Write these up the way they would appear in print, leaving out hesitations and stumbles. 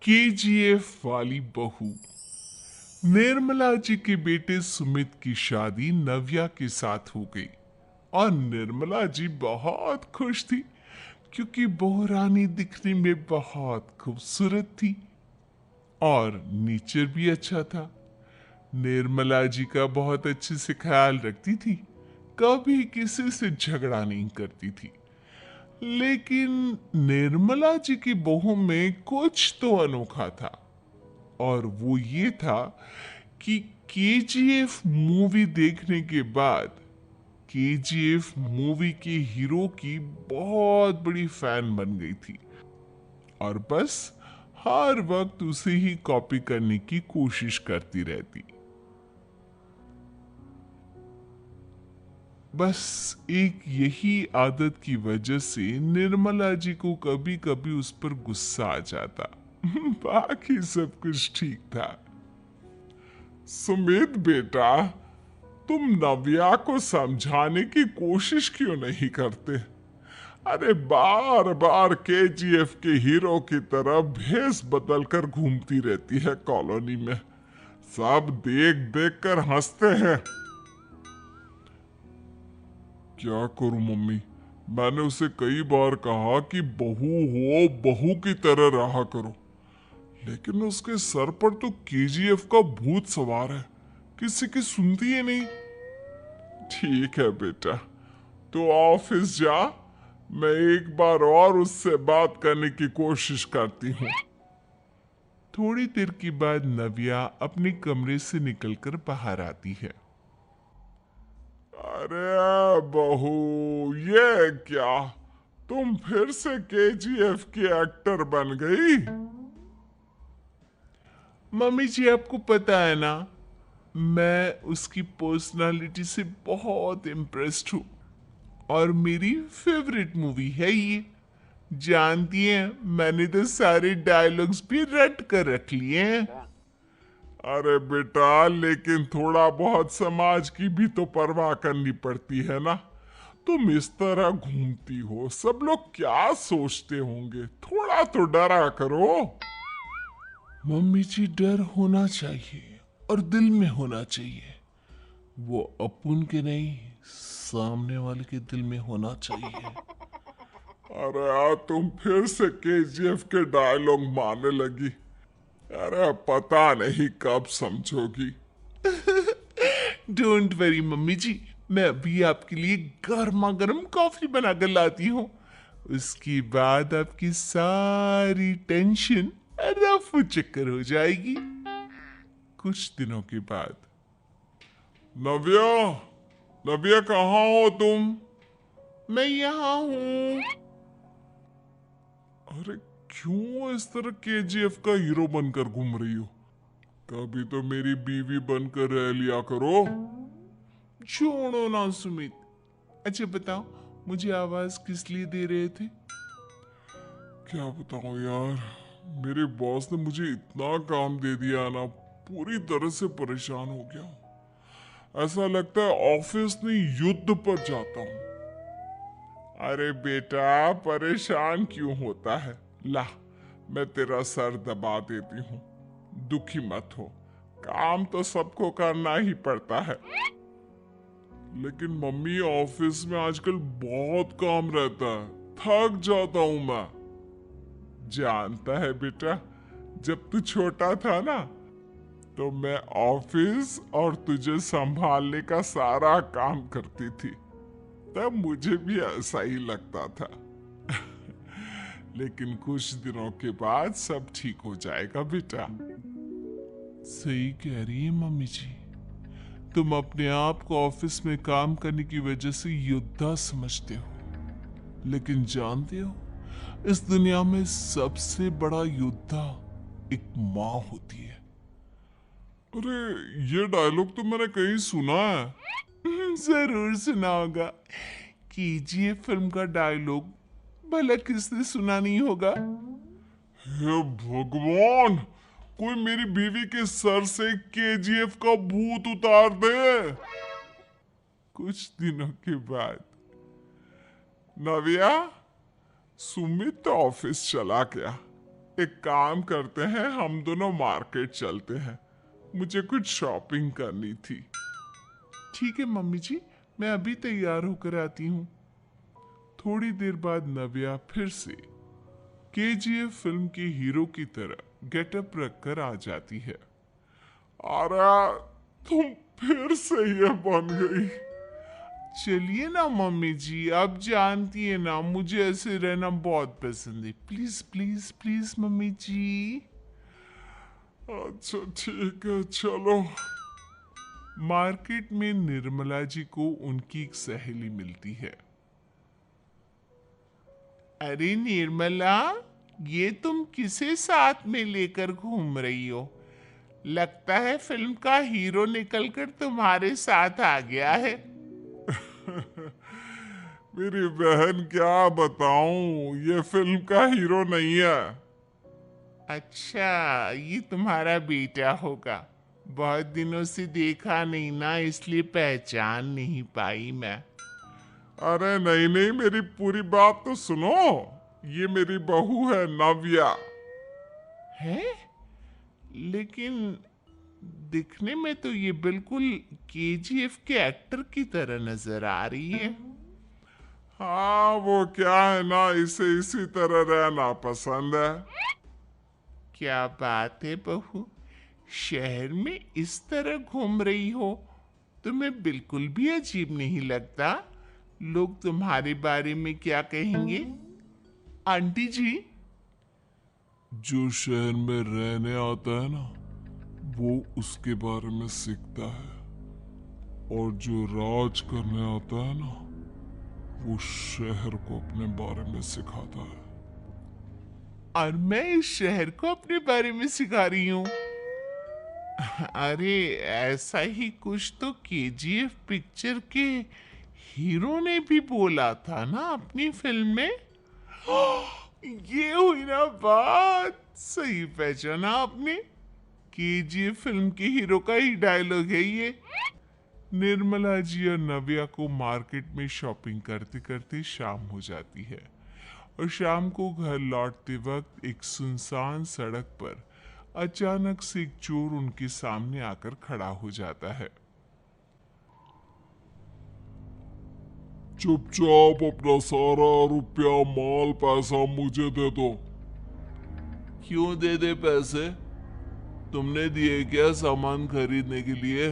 KGF वाली बहू। निर्मला जी के बेटे सुमित की शादी नव्या के साथ हो गई और निर्मला जी बहुत खुश थी क्योंकि बहू रानी दिखने में बहुत खूबसूरत थी और नेचर भी अच्छा था। निर्मला जी का बहुत अच्छे से ख्याल रखती थी, कभी किसी से झगड़ा नहीं करती थी। लेकिन निर्मला जी की बहू में कुछ तो अनोखा था और वो ये था कि केजीएफ मूवी देखने के बाद केजीएफ मूवी के हीरो की बहुत बड़ी फैन बन गई थी और बस हर वक्त उसे ही कॉपी करने की कोशिश करती रहती। बस एक यही आदत की वजह से निर्मला जी को कभी कभी उस पर गुस्सा आ जाता। बाकी सब कुछ ठीक था। सुमित बेटा, तुम नव्या को समझाने की कोशिश क्यों नहीं करते? अरे बार बार केजीएफ के हीरो की तरह भेष बदलकर घूमती रहती है कॉलोनी में। सब देख देख कर हंसते हैं। क्या करूं मम्मी, मैंने उसे कई बार कहा कि बहू हो, बहू की तरह रहा करो, लेकिन उसके सर पर तो केजीएफ का भूत सवार है, किसी की सुनती ही नहीं। ठीक है बेटा, तो ऑफिस जा, मैं एक बार और उससे बात करने की कोशिश करती हूँ। थोड़ी देर के बाद नव्या अपने कमरे से निकलकर बाहर आती है। अरे बहू, ये क्या, तुम फिर से केजीएफ की एक्टर बन गई? मम्मी जी, आपको पता है ना, मैं उसकी पर्सनालिटी से बहुत इम्प्रेस्ड हूँ और मेरी फेवरेट मूवी है ये। जानती हैं, मैंने तो सारे डायलॉग्स भी रट कर रख लिए हैं। अरे बेटा, लेकिन थोड़ा बहुत समाज की भी तो परवाह करनी पड़ती है ना। तुम इस तरह घूमती हो, सब लोग क्या सोचते होंगे, थोड़ा तो डरा करो। मम्मी जी, डर होना चाहिए और दिल में होना चाहिए। वो अपन के नहीं, सामने वाले के दिल में होना चाहिए। अरे यार, तुम फिर से केजीएफ के डायलॉग मारने लगी। अरे पता नहीं कब समझोगी। डोंट वरी मम्मी जी, मैं अभी आपके लिए गर्मा गर्म कॉफी बनाकर लाती हूँ। उसके बाद आपकी सारी टेंशन रफू चक्कर हो जाएगी। कुछ दिनों के बाद। नव्या, नव्या कहाँ हो तुम? मैं यहाँ हूँ। अरे क्यों इस तरह केजीएफ का हीरो बनकर घूम रही हो? कभी तो मेरी बीवी बनकर रह लिया करो। छोड़ो ना सुमित। अच्छा बताओ, मुझे आवाज किस लिए दे रहे थे? क्या बताऊं यार, मेरे बॉस ने मुझे इतना काम दे दिया ना, पूरी तरह से परेशान हो गया हूं। ऐसा लगता है ऑफिस नहीं, युद्ध पर जाता हूं। अरे बेटा, परेशान क्यों होता है? ला, मैं तेरा सर दबा देती हूँ, दुखी मत हो। काम तो सबको करना ही पड़ता है। लेकिन मम्मी, ऑफिस में आजकल बहुत काम रहता है, थक जाता हूं मैं। जानता है बेटा, जब तू छोटा था ना, तो मैं ऑफिस और तुझे संभालने का सारा काम करती थी, तब मुझे भी ऐसा ही लगता था। लेकिन कुछ दिनों के बाद सब ठीक हो जाएगा बेटा। सही कह रही है मम्मी जी। तुम अपने आप को ऑफिस में काम करने की वजह से योद्धा समझते हो, लेकिन जानते हो, इस दुनिया में सबसे बड़ा योद्धा एक माँ होती है। अरे ये डायलॉग तो मैंने कहीं सुना है। जरूर सुना होगा। केजीएफ फिल्म का डायलॉग भला किसने सुना नहीं होगा? हे भगवान, कोई मेरी बीवी के सर से केजीएफ का भूत उतार दे। कुछ दिनों के बाद। नव्या, सुमित तो ऑफिस चला गया, एक काम करते हैं, हम दोनों मार्केट चलते हैं, मुझे कुछ शॉपिंग करनी थी। ठीक है मम्मी जी, मैं अभी तैयार होकर आती हूँ। थोड़ी देर बाद नव्या फिर से केजीएफ फिल्म के हीरो की तरह गेटअप रखकर आ जाती है। अरे तुम फिर से ये बन गई। चलिए ना मम्मी जी, आप जानती है ना मुझे ऐसे रहना बहुत पसंद है। प्लीज प्लीज प्लीज मम्मी जी। अच्छा ठीक है, चलो। मार्केट में निर्मला जी को उनकी एक सहेली मिलती है। अरे निर्मला, ये तुम किसे साथ में लेकर घूम रही हो? लगता है फिल्म का हीरो निकलकर तुम्हारे साथ आ गया है। मेरी बहन, क्या बताऊं, ये फिल्म का हीरो नहीं है। अच्छा, ये तुम्हारा बेटा होगा। बहुत दिनों से देखा नहीं ना, इसलिए पहचान नहीं पाई मैं। अरे नहीं नहीं, मेरी पूरी बात तो सुनो। ये मेरी बहू है नव्या। है? लेकिन दिखने में तो ये बिल्कुल केजीएफ के एक्टर की तरह नजर आ रही है। हाँ, वो क्या है ना, इसे इसी तरह रहना पसंद है। क्या बात है बहू, शहर में इस तरह घूम रही हो, तुम्हें बिल्कुल भी अजीब नहीं लगता? लोग तुम्हारे बारे में क्या कहेंगे? आंटी जी, जो शहर में रहने आता है ना, वो उसके बारे में सीखता है, और जो राज करने आता है ना, वो शहर को अपने बारे में सिखाता है। और मैं इस शहर को अपने बारे में सिखा रही हूँ। अरे ऐसा ही कुछ तो केजीएफ पिक्चर के हीरो ने भी बोला था ना अपनी फिल्म में। ये हुई ना बात, सही पहचाना आपने। केजीएफ फिल्म के हीरो का ही डायलॉग है ये। निर्मला जी और नव्या को मार्केट में शॉपिंग करते करते शाम हो जाती है, और शाम को घर लौटते वक्त एक सुनसान सड़क पर अचानक से एक चोर उनके सामने आकर खड़ा हो जाता है। चुपचाप अपना सारा रुपया, माल, पैसा मुझे दे दो। क्यों दे दे पैसे? तुमने दिए क्या सामान खरीदने के लिए?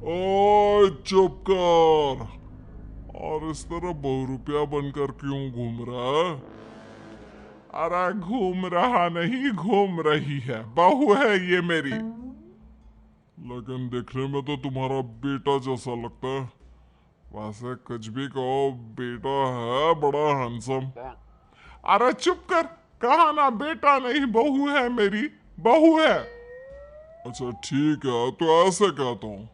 ओए चुप कर। और इस तरह बहुरुपया बनकर क्यों घूम रहा है? अरे घूम रहा नहीं, घूम रही है, बहू है ये मेरी। लेकिन देखने में तो तुम्हारा बेटा जैसा लगता है। वैसे कुछ भी कहो, बेटा है बड़ा हैंडसम। अरे चुप कर, कहा ना बेटा नहीं, बहू है मेरी, बहू है। अच्छा ठीक है, तो ऐसे कहता हूँ,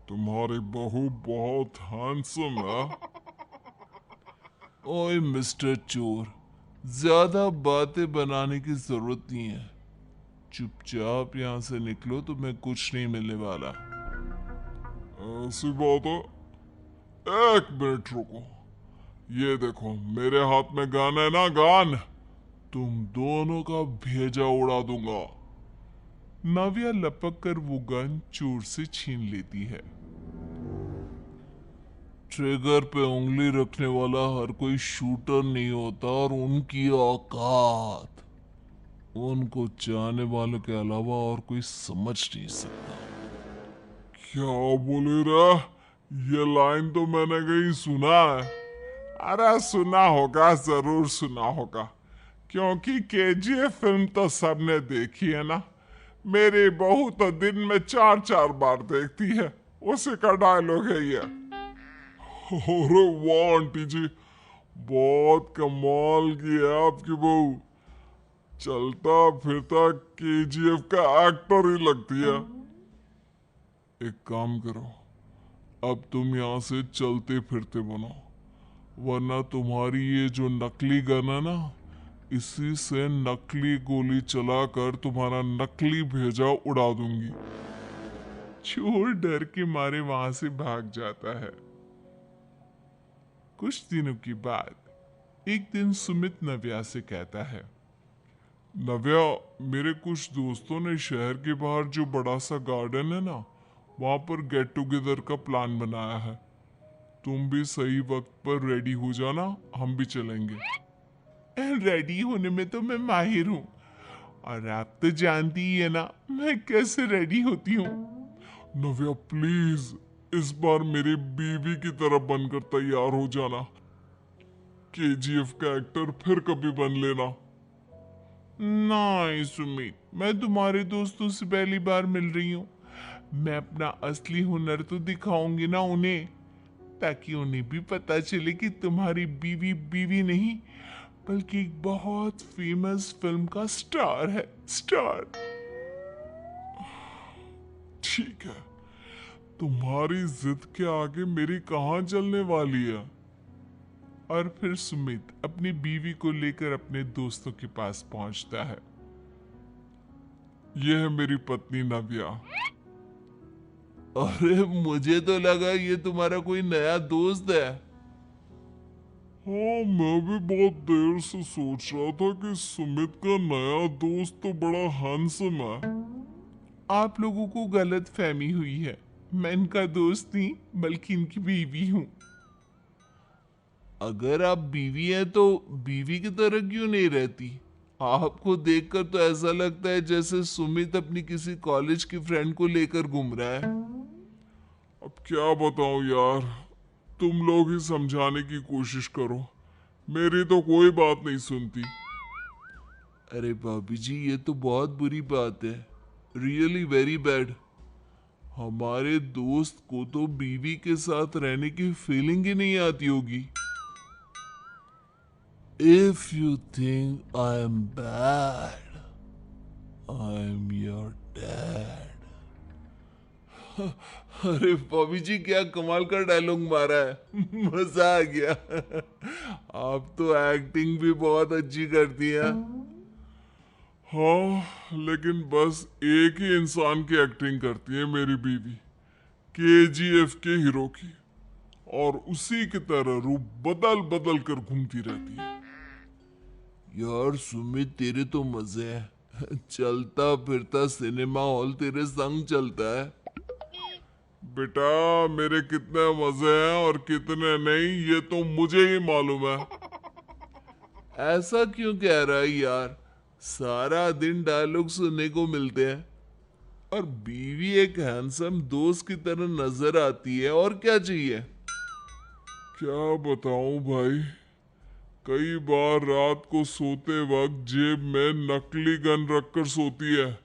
तुम्हारी बहू बहुत हैंडसम है। ओए मिस्टर चोर, ज्यादा बातें बनाने की जरूरत नहीं है। चुपचाप यहाँ से निकलो, तुम्हें कुछ नहीं मिलने वाला। ऐसी बात है? एक मिनट रुको। ये देखो, मेरे हाथ में गन है ना, गन। तुम दोनों का भेजा उड़ा दूंगा। नव्या लपक कर वो गन चोर से छीन लेती है। ट्रिगर पे उंगली रखने वाला हर कोई शूटर नहीं होता, और उनकी औकात उनको चाहने वालों के अलावा और कोई समझ नहीं सकता। क्या बोले रे? ये लाइन तो मैंने कहीं सुना है। अरे सुना होगा, जरूर सुना होगा, क्योंकि केजीएफ फिल्म तो सबने देखी है ना। मेरी बहू तो दिन में 4-4 बार देखती है, उसी का डायलॉग है ये। अरे वाह आंटी जी, बहुत कमाल की है आपकी बहू। चलता फिरता केजीएफ का एक्टर ही लगती है। एक काम करो, अब तुम यहाँ से चलते फिरते बनो, वरना तुम्हारी ये जो नकली गन है ना, इसी से नकली गोली चलाकर तुम्हारा नकली भेजा उड़ा दूंगी। चोर डर के मारे वहां से भाग जाता है। कुछ दिनों के बाद एक दिन सुमित नव्या से कहता है, नव्या, मेरे कुछ दोस्तों ने शहर के बाहर जो बड़ा सा गार्डन है ना, वहां पर गेट टुगेदर का प्लान बनाया है। तुम भी सही वक्त पर रेडी हो जाना, हम भी चलेंगे। रेडी होने में तो मैं माहिर हूँ, और आप तो जानती ही है ना मैं कैसे रेडी होती हूँ। नव्या प्लीज, इस बार मेरी बीवी की तरह बनकर तैयार हो जाना। केजीएफ का एक्टर फिर कभी बन लेना। नहीं सुमित, मैं तुम्हारे दोस्तों से पहली बार मिल रही हूँ। मैं अपना असली हुनर तो दिखाऊंगी ना उन्हें, ताकि उन्हें भी पता चले कि तुम्हारी बीवी बीवी नहीं, बल्कि एक बहुत फेमस फिल्म का स्टार है, स्टार। ठीक है, तुम्हारी जिद के आगे मेरी कहाँ चलने वाली है। और फिर सुमित अपनी बीवी को लेकर अपने दोस्तों के पास पहुंचता है। यह है मेरी पत्नी नव्या। अरे मुझे तो लगा ये तुम्हारा कोई नया दोस्त है। हाँ, मैं भी बहुत देर से सोच रहा था कि सुमित का नया दोस्त तो बड़ा हैंडसम है। आप लोगों को गलत फहमी हुई है, मैं इनका दोस्त नहीं बल्कि इनकी बीवी हूँ। अगर आप बीवी हैं तो बीवी की तरह क्यों नहीं रहती? आपको देखकर तो ऐसा लगता है जैसे सुमित अपनी किसी कॉलेज की फ्रेंड को लेकर घूम रहा है। अब क्या बताऊं यार, तुम लोग ही समझाने की कोशिश करो, मेरी तो कोई बात नहीं सुनती। अरे भाभी जी, ये तो बहुत बुरी बात है, रियली वेरी बैड। हमारे दोस्त को तो बीवी के साथ रहने की फीलिंग ही नहीं आती होगी। If you think I am bad, I am your dad. अरे बॉबी जी, क्या कमाल का डायलॉग मारा है। मजा आ गया। आप तो एक्टिंग भी बहुत अच्छी करती हैं। हाँ, लेकिन बस एक ही इंसान की एक्टिंग करती है मेरी बीवी, केजीएफ के हीरो की, और उसी की तरह रूप बदल बदल कर घूमती रहती है। यार सुमित, तेरे तो मजे हैं। चलता फिरता सिनेमा हॉल तेरे संग चलता है। बेटा, मेरे कितने मजे हैं और कितने नहीं ये तो मुझे ही मालूम है। ऐसा क्यों कह रहा है यार, सारा दिन डायलॉग सुनने को मिलते हैं, और बीवी एक हैंडसम दोस्त की तरह नजर आती है, और क्या चाहिए। क्या बताऊं भाई, कई बार रात को सोते वक्त जेब में नकली गन रखकर सोती है,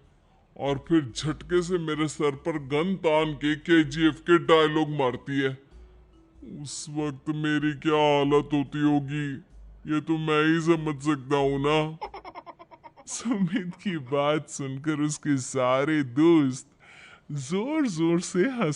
और फिर झटके से मेरे सर पर गन तान के केजीएफ के डायलॉग मारती है। उस वक्त मेरी क्या हालत होती होगी, ये तो मैं ही समझ सकता हूं ना। सुमित की बात सुनकर उसके सारे दोस्त जोर जोर से हंस